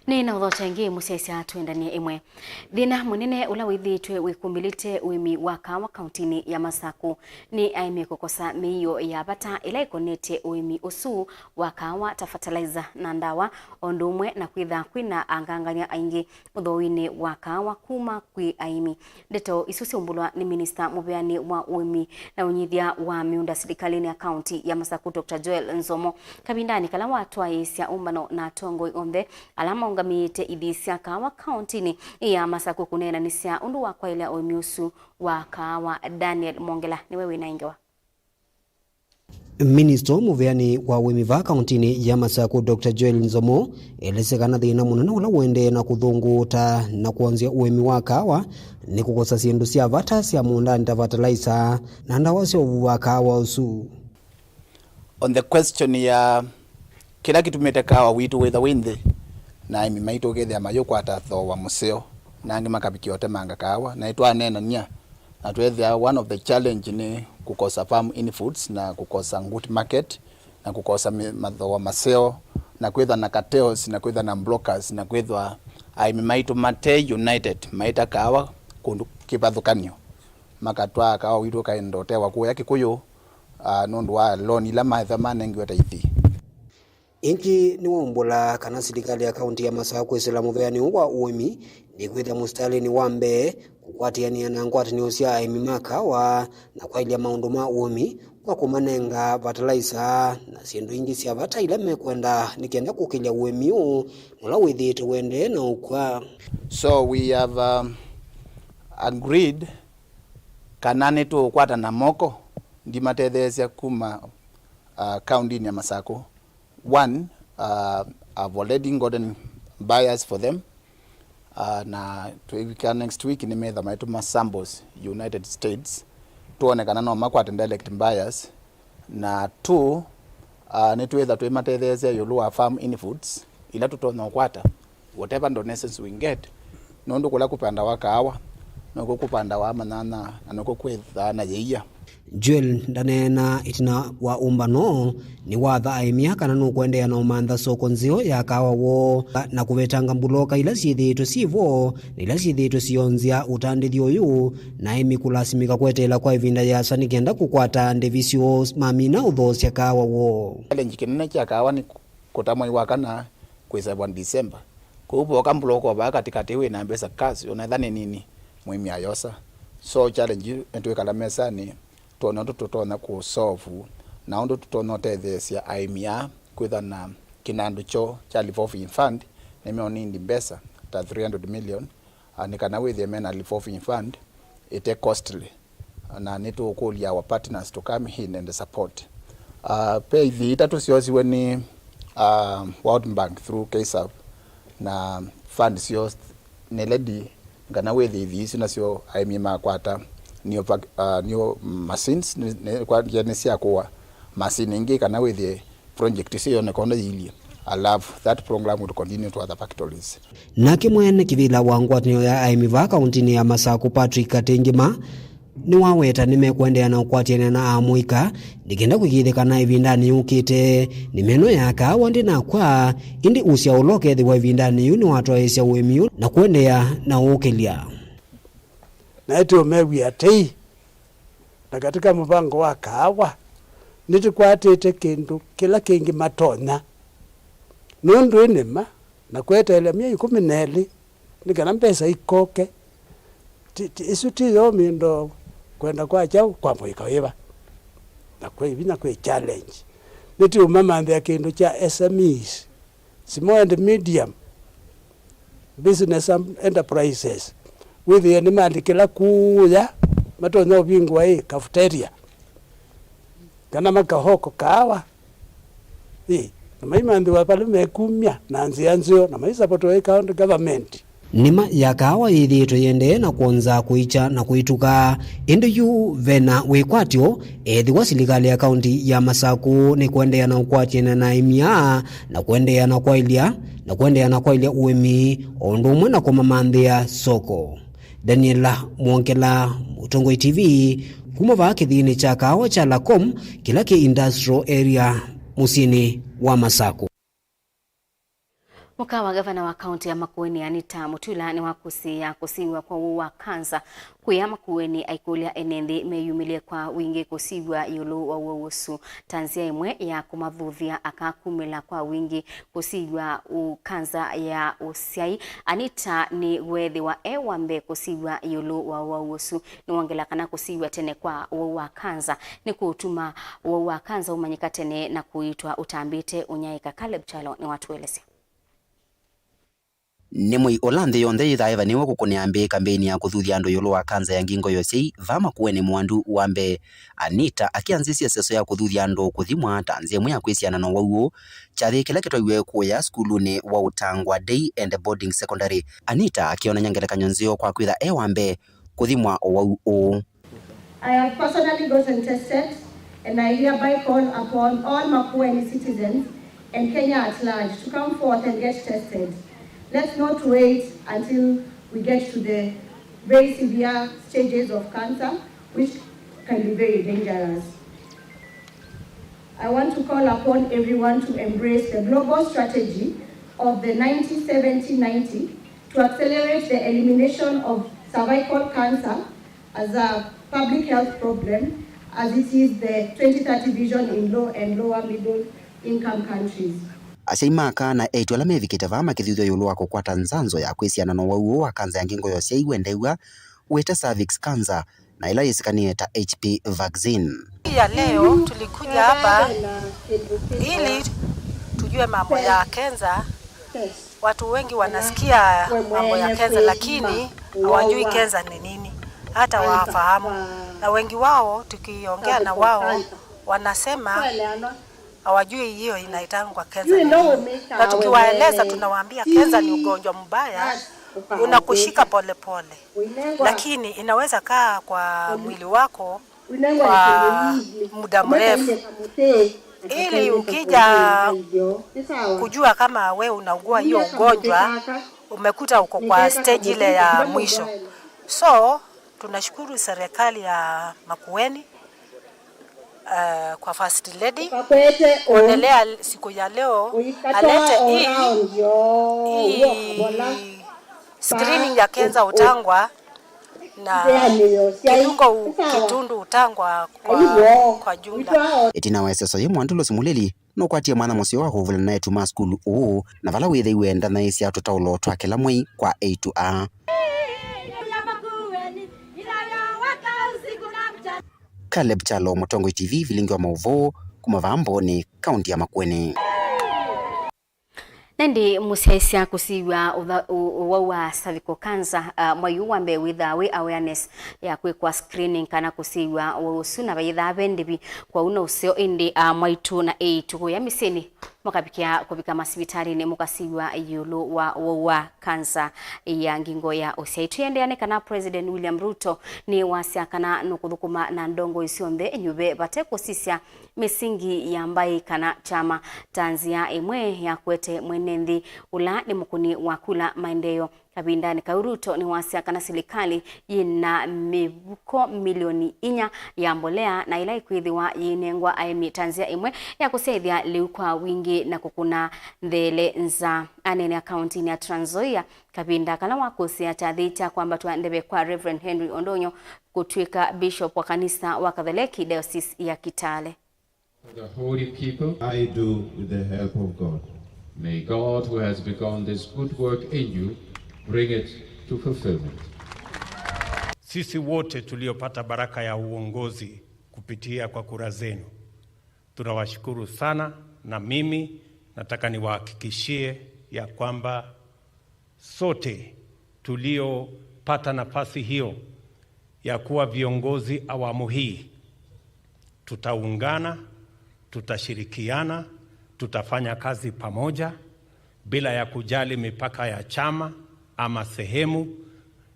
Ni na udhochangie musesa tuendanie imwe. Thina munene ula withitwe wikumbilite uimi wa kawa kauntini ya Masaku ni aime kukosa miyo ya bata ila ikonete uimi usu wa kawa ta fertilizer na ndawa ondumwe na kwitha kwina angangania aingi uthowini wa kawa kuma kwi aimi. Ndeto isusi umbulwa ni Minister Muveani wa uimi na unyithia wa miunda serikalini ya kaunti ya Masaku Dr. Joel Nzomo kabindani kala watu aisya umbano na tongo ombe alama ungamite idisia kawa kauntini ya Masaku kunena nisya undu wa kwa ile omiusu wa kawa. Daniel Mongela ni wewe inaingewa. Minister Muveani wa wimiva kauntini ya Masaku Dr. Joel Nzomo elesekana thina munene ula wende na kuthunguta na kuanzia uemi wa kawa ni kukosa sindu cia vata cia mundani ta fertilizer na ndawa cia wa kawa usu. On the question ya kila kitu metekawa witu witha windi na imi maito gethe amayoko atatho wa museo nangi makabiki yote manga kawa na itwa nena nya na twethe one of the challenge ni kukosa farm inputs na kukosa good market na kukosa matho wa maseo na kwetha na cartels na kwetha na blockers na kwetha imi maito mate united maita kawa kundu kipathukanio makatwa kawa witu kaendote wa kuya kikuyu nundu wa loan ila maitha manengi wataithi. Inki ni wombula kana serikali ya kaunti ya Masaku esela Muveani wa uimi ni kwitha mustalini wambe kukwatiania na ngwatanio cia aimi makawa na kwa ile maundu ma uimi kwa kumanenga fertilizer na sindu ingi cia vata ila mekwenda nikienda kukilia uimi ula withite wende na ukwa. So we have agreed kanane tu kwata na moko ndi matethesia kuma county ya Masaku. One, I've already gotten buyers for them. Na next week ni metha maitu samples United States. Tuone kana no makwata direct buyers. na 2 nitwetha twimatethesya yulu wa farm in foods ila tutonya kwata whatever donations we get nondu kula kupanda wa kawa noko kupanda wa manana noko kwetha na yeia Joel ndanena itina wa umbano ni watha aimia kana nukwendea na umantha soko nzio ya kawa wo na kuvetanga mbuloka ila siithitwe sivo na ila siithitwe sionzia utandithi uyu na imi kulasimika kwetela kwa ivinda yasa nikenda kukwata ndivisio mamina uthosya kawa wo. Challenge kinene kya kawa ni kutamwa iwakana kweza 1 December kuupo kambuloko ba katikati we na mbesa kazi unathani nini mwimi ayosa so challenge entwe kala mesa ni tono tutona ku solve na ndo tutona tethesya aimia kwitha na kinandu cho cha revolving fund nimeoni ndi mbesa ta 300 million anikana with the men revolving fund it costly na neto call our partners to come in and support pay the tatu siosi when World Bank through KSAP na fund sios neledi ngana with these na sio aimia makwata new machines kwa jenisia kwa machine ingi kana with the project sio na konda ili I love that program will continue to other factories. Nake mwene kivila wangwatinio ya aimiva kauntini ya Masako Patrick Katengima ni waweta nimekwendea na ukwatiana na amuika nikenda kukithikana ivindani yukite nimeno yaka wandi na kwa indi usya uloke thiwa ivindani yu ni watwaisya uemiu na kwendea na ukilia na ito mewi atei na katika mpango wa kawa nitikwatite kindu kila kingi matonya nundu inima na kwetele mia 12 nikana mpesa ikoke isu tiyo mindo kwenda kwa chao kwa mwika weba na kwa hivi na kwa challenge niti umamambe ya kindu cha SMEs small and medium business enterprises with the animal kila kuya matonya ubingwa hii cafeteria kana makahoko kawa na maimandi wa pale mekumya na nzianzio na maisapoto wa county government nima ya kawa ithitwe yende na kuonza kuicha na kuituka indi yu vena wikwatyo ethi wa silikali ya kaunti ya Masako ni kuendea na ukwatiana na imia na kuendea na kwailia uemi ondumwe na kumamanthia soko. Daniela Mwonkela, Mutongoi TV, kumava kithini cha kawa cha Lacom kila ki industrial area musini wa Masako. Muka wa gavana wa kaunti ya Makueni Anita Mutula ni wakusia kusiwa kwa uwa kanza kuya Makueni aikulia enendi meyumilie kwa wingi kusiwa yulu wa uwosu tanzia imwe ya kumavuthia akakumila kwa wingi kusiwa ukanza ya usiai. Anita ni wethi wa ewambe kusiwa yulu wa uwosu ni wangela kana kusiwa tene kwa uwa kanza ni kutuma uwa kanza umanyika tene na kuitwa utambite unyaika. Caleb Chalo ni watu welesi. Nimwi olanthe yonthe ithaiva niwe kukuniambi kampeni ya kuthuthia andu yulu wa kanza ya ngingo yosei vama kuweni mwandu wambe Anita akianzisia seso ya kuthuthia andu kuthimwa tanzia mwe ya kwisiana na wauo chathi kila kitwaiwe kuya skuluni wa Utangwa Day and Boarding Secondary. Anita akiona nyangerekanyo nzio kwa kwitha wambe kuthimwa wauo. I have personally gotten tested and I hereby call upon all Makueni citizens and Kenya at large to come forth and get tested. Let's not wait until we get to the very severe stages of cancer, which can be very dangerous. I want to call upon everyone to embrace the global strategy of the 90-70-90 to accelerate the elimination of cervical cancer as a public health problem, as it is the 2030 vision in low and lower middle income countries. Aseimaka na eitu ala mevikite vama kithuthio yulu wa kukwata nzanzo ya kwisiana na wauo wa kanza ya ngingo yosei iwendewa weta cervix cancer na ila yisikanie ta HP vaccine. Ya leo tulikuja hapa ili tujue mambo ya kenza. Watu wengi wanasikia mambo ya kenza lakini hawajui kenza ni nini, hata wafahamu. Na wengi wao tukiongea na wao wanasema hawajui hiyo inaitangwa kenza. Na tukiwaeleza tunawaambia kenza ni ugonjwa mbaya, unakushika pole pole, lakini inaweza kaa kwa mwili wako kwa muda mrefu, ili ukija kujua kama we unaugua hiyo ugonjwa umekuta uko kwa stage ile ya mwisho. So tunashukuru serikali ya Makueni kwa First Lady kuendelea siku ya leo alete hii screening ya kenza utangwa na kitundu utangwa kwa jumla. Etina weseso ye mwandulo simuleli no kwatia mwana musio wa kuvula naye tuma skulu na vala withe iwenda na isi atutaulo twakela mwei kwa A to A. Caleb Chalo, Mutongo TV, Vilingi wa Mauvoo, kumavambo ni kaunti ya Makueni. Nendi musiaisia kusiwa uwawa cervical cancer mwayuwa mbe withawe awareness ya kwa screening kana kusiwa usuna bayitha bendibi kwa una useo indi mwaitu na eitu ya miseni makabikia kubika masibitari ni mukasiwa yulu wa cancer ya ngingo ya usaitu yendeane kana President William Ruto ni wasia kana nukuthukuma na ndongo isionde nyube bateko sisia misingi ya mbai kana chama tanzia imwe ya kwete mwenendi ula ni mukuni wakula maendeleo kabindani Ruto ni wasia kana serikali yina mibuko milioni 4 ya mbolea na ila ikwithiwa yinengwa aimi tanzia imwe ya kusaidia liu kwa wingi na kukuna ndele nza anene akaunti ya Trans Nzoia kabinda kana wakusia tadhita kwamba tuandebe kwa Reverend Henry Ondonyo kutwika bishop wa kanisa wa Katholiki Diocese ya Kitale. The holy people, I do with the help of God. May God, who has begun this good work in you, bring it to fulfillment. Sisi wote tuliopata baraka ya uongozi kupitia kwa kura zenu, tunawashukuru sana, na mimi nataka niwahakikishie ya kwamba sote tuliopata nafasi hiyo ya kuwa viongozi awamu hii tutaungana, tutashirikiana, tutafanya kazi pamoja bila ya kujali mipaka ya chama ama sehemu,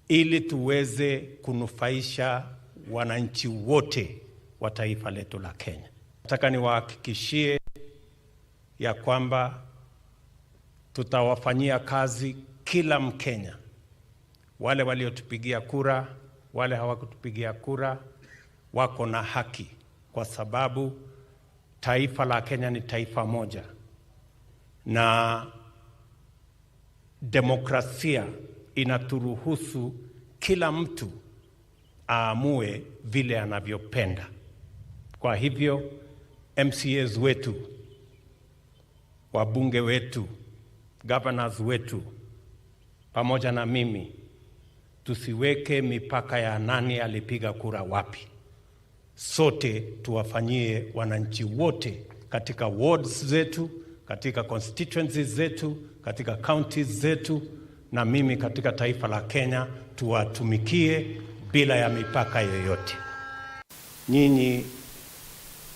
ili tuweze kunufaisha wananchi wote wa taifa letu la Kenya. Nataka niwahakikishie ya kwamba tutawafanyia kazi kila Mkenya, wale waliotupigia kura, wale hawakutupigia kura, wako na haki, kwa sababu taifa la Kenya ni taifa moja na demokrasia inaturuhusu kila mtu aamue vile anavyopenda. Kwa hivyo MCAs wetu, wabunge wetu, governors wetu, pamoja na mimi, tusiweke mipaka ya nani alipiga kura wapi. Sote tuwafanyie wananchi wote katika wards zetu, katika constituencies zetu, katika counties zetu, na mimi katika taifa la Kenya, tuwatumikie bila ya mipaka yoyote. Nyinyi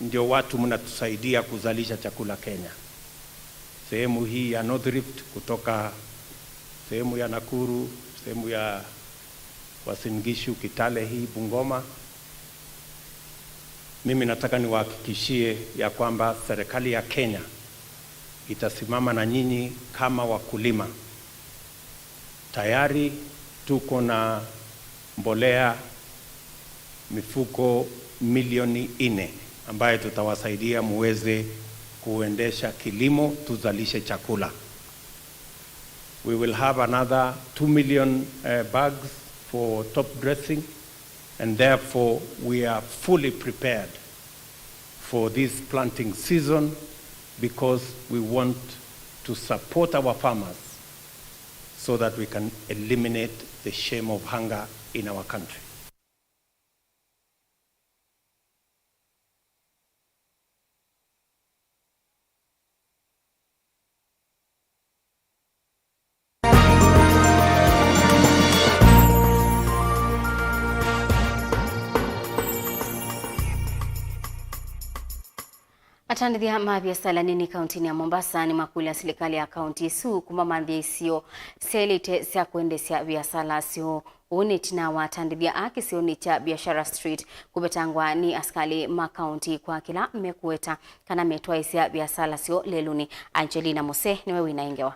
ndio watu mnatusaidia kuzalisha chakula Kenya. Sehemu hii ya North Rift, kutoka sehemu ya Nakuru, sehemu ya Uasin Gishu, Kitale hii, Bungoma. Mimi nataka niwahakikishie ya kwamba serikali ya Kenya itasimama na nyinyi kama wakulima. Tayari tuko na mbolea mifuko milioni 4 ambayo tutawasaidia muweze kuendesha kilimo, tuzalishe chakula. We will have another 2 million bags for top dressing, and therefore we are fully prepared for this planting season, because we want to support our farmers so that we can eliminate the shame of hunger in our country. Atandithia mabiasala nini kauntini ya Mombasa ni makuli ya serikali ya kaunti su kumamandhia isio selite sia kuendesha biasala sio unetina watandithia akisioni cha biashara street kubetangwa ni askali makaunti kwa kila mmekueta kana metwaisia biasala sio leluni. Angelina Mose niwe winaingewa.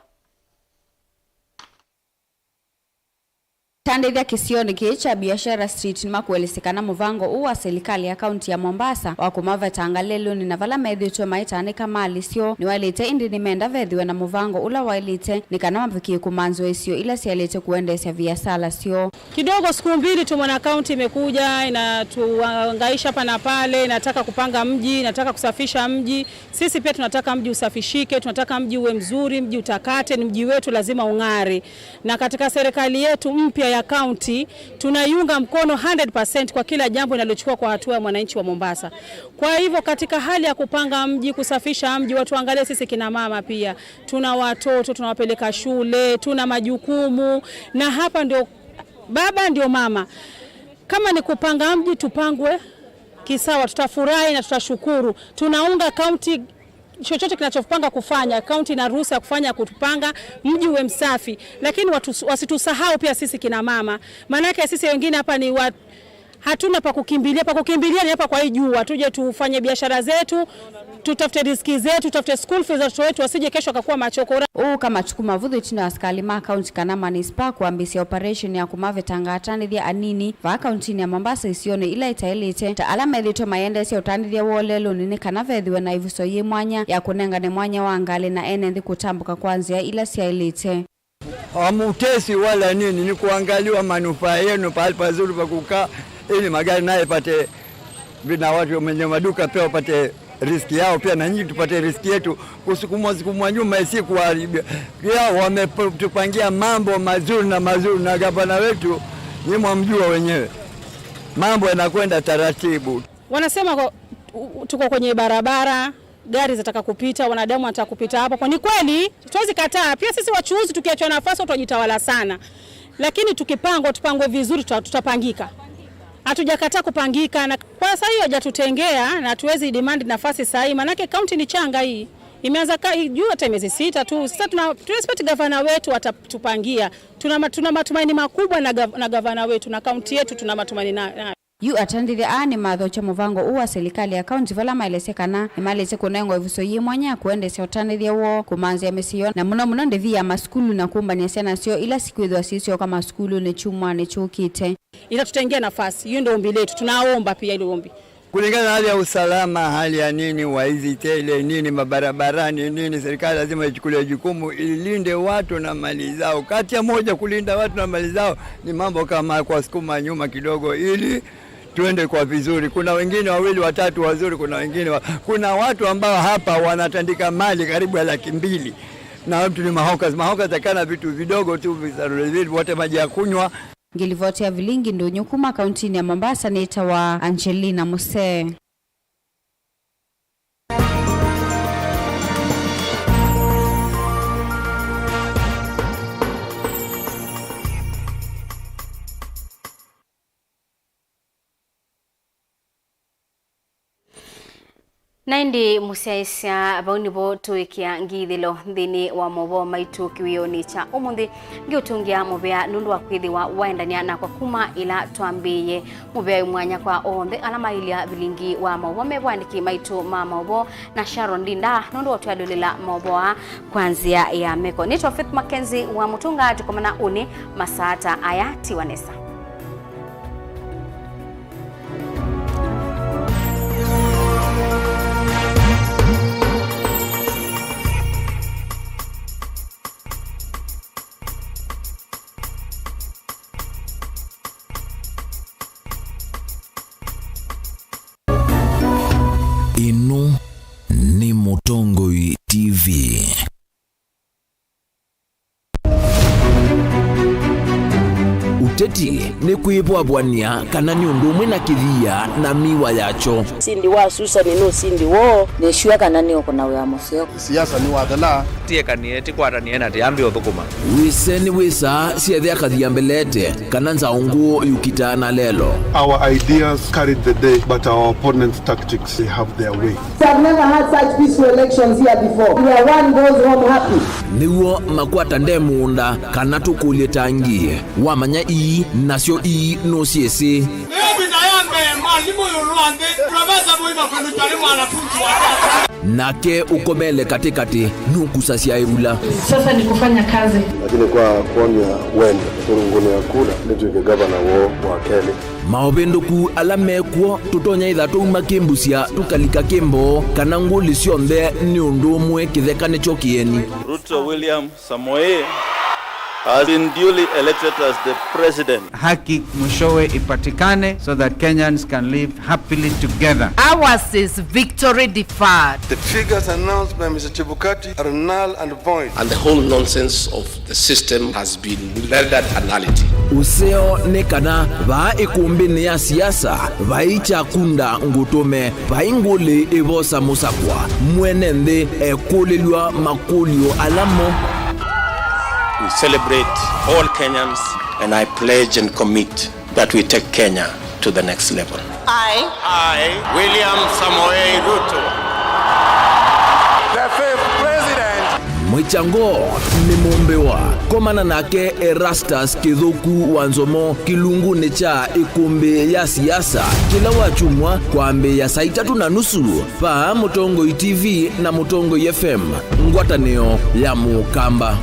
Tandithia kisioni cha biashara street nima kuelesekana muvango uwa serikali ya kaunti ya Mombasa wa kumava tangalelo ni navala medhitwe maitane kama alisio ni walete indi ni menda vedhiwe na muvango ula walete ni kanama viki kumanzo isio ila sialete kuendesha biashara sio. Kidogo siku mbili tu mwana kaunti imekuja inatuangaisha hapa na pale, inataka kupanga mji, inataka kusafisha mji. Sisi pia tunataka mji usafishike, tunataka mji uwe mzuri, mji utakate, ni mji wetu lazima ung'are. Na katika serikali yetu mpya ya kaunti tunaiunga mkono 100% kwa kila jambo linalochukua kwa hatua ya mwananchi wa Mombasa. Kwa hivyo katika hali ya kupanga mji, kusafisha mji, watu angalie sisi kina mama pia. Tuna watoto, tunawapeleka shule, tuna majukumu na hapa ndio baba ndio mama. Kama ni kupanga mji tupangwe kisawa, tutafurahi na tutashukuru. Tunaunga kaunti chochote kinachopanga kufanya, kaunti na ruhusa ya kufanya kutupanga mji uwe msafi, lakini wasitusahau pia sisi kina mama. Maana yake sisi wengine hapa ni hatuna pa kukimbilia ni hapa kwa hii jua. Tuje tufanye biashara zetu, tutafute riziki zetu, tutafute school fees za watoto wetu wasije kesho akakuwa machokora. Kama chukuma vudhu chini askali ma kaunti kana manispa kuambisia operation ya kumave tangatani dia anini va kaunti ya Mombasa isione ila itaelite ta alama edito mayende sia utani dia wolelo nini kana vedhiwe na ivuso ye mwanya ya kunenga ne mwanya wangale na enendi kutambuka kwanzia ila siaelite. Hamutesi wala nini, ni kuangaliwa manufaa yenu pale pazuri pa kukaa ili magari naye pate vina watu wenye maduka pia wapate riski yao pia na nyinyi tupate riski yetu. Kusukumwa nyuma si kuharibia. Pia wametupangia mambo mazuri na gavana wetu ni mwamjua wenyewe. Mambo yanakwenda taratibu. Wanasema tuko kwenye barabara, gari zinataka kupita, wanadamu wanataka kupita hapo. Kwa ni kweli, tuwezi kataa. Pia sisi wachuuzi tukiachwa nafasi tutajitawala sana. Lakini tupangwe vizuri tutapangika. Hatujakataa kupangika na kwa sasa hiyo hajatutengea na tuwezi demand nafasi sahihi. Manake kaunti ni changa hii. Imeanza juu hata miezi 6 tu. Sasa tunespect gavana wetu atatupangia. Tuna matumaini makubwa na gavana wetu na kaunti yetu tuna matumaini nayo. Yu atandithie ani matho cha muvango uwa serikali ya kaunti vala maelesekana imalese kunengo ivuso ye mwanya kuendesha utandithie wo kumanzia misio na muno ndivia maskulu na kumbania sana sio ila sikwithwa sisio kama skulu ni chumwa ni chukite. Itatutengea nafasi. Hiyo ndio ombi letu. Tunaomba pia ile ombi. Kulingana na hali ya usalama, hali ya nini waizi tele nini mabarabarani nini, serikali lazima ichukulie jukumu ilinde watu na mali zao. Kati ya moja kulinda watu na mali zao ni mambo kama kwa sukuma nyuma kidogo ili tuende kwa vizuri. Kuna wengine wawili watatu wazuri, kuna watu ambao hapa wanatandika mali karibu 200,000 na watu ni mahoka takana vitu vidogo tu visarulizili wote maji ya kunywa. Ngilivoti ya Vilingi ndo nyukuma kauntini ya Mombasa ni itawa Angelina Mose. Naindi musiaisya baunibo tuikia ngithilo nthini wa Mauvoo maitu kiwioni cha umuthi ngiutungia muvea nundu wa kwithiwa waendania na kwa kuma ila twambiye muvea mwanya kwa onthe alama ilia Vilingi wa Mauvoo mebwandiki maitu ma Mauvoo na Sharon Dinda nundu wa tuyadulila Mauvoo kwanzia ya meko. Nito Faith MAKENZI wa mutunga tukomana uni masata aya tiwanesa. Ino ni Mutongoi TV. Uteti ni kuibwabwania kana ni undumwe na kithia na miwa yacho. Sindi wa Susan no sindi wo ne shua kana ni okona wa museo. Siasa ni wadala. Tie kanieti kwara ni ena tiambi othukuma. Wiseni wisa siethia kathia mbelete kana nzaungu yukitana lelo. Our ideas carried the day but our opponents' tactics they have their way. I've never had such peaceful elections here before. Where one goes home happy. Niwo makwata ndemunda kana tukulie tangie. Wamanya ii nasio i no siese nake ukomele katikati nukusasia irula. Sasa ni kufanya kazi. Lakini kwa kuonia wenda turunguni ya kula nituike gavana wa Kenya. Maobendoku alame kuo tutonya idhato umakembusia tukalika kembo kana nguli sionthe ni undu mwe kithekane chokieni. Ruto William Samoei has been duly elected as the president. Haki mwishowe ipatikane so that Kenyans can live happily together. Ours is victory deferred. The figures announced by Mr. Chebukati are null and void. And the whole nonsense of the system has been rendered nullity. Useo nekana va ikumbini ya siasa vaicha kunda ngutume vainguli evosa musakwa mwenende ekulilwa makulio alamo. We celebrate all Kenyans and I pledge and commit that we take Kenya to the next level. I, William Samoei Ruto, the fifth president. Mwichango ni mumbewa komana nake Erastus Kithuku Wanzomo kilungu necha ikumbi ya siasa kila wachumwa kwa mbe ya saa 3:30 pa Mutongo TV na Mutongo FM ngwataneo ya Mukamba.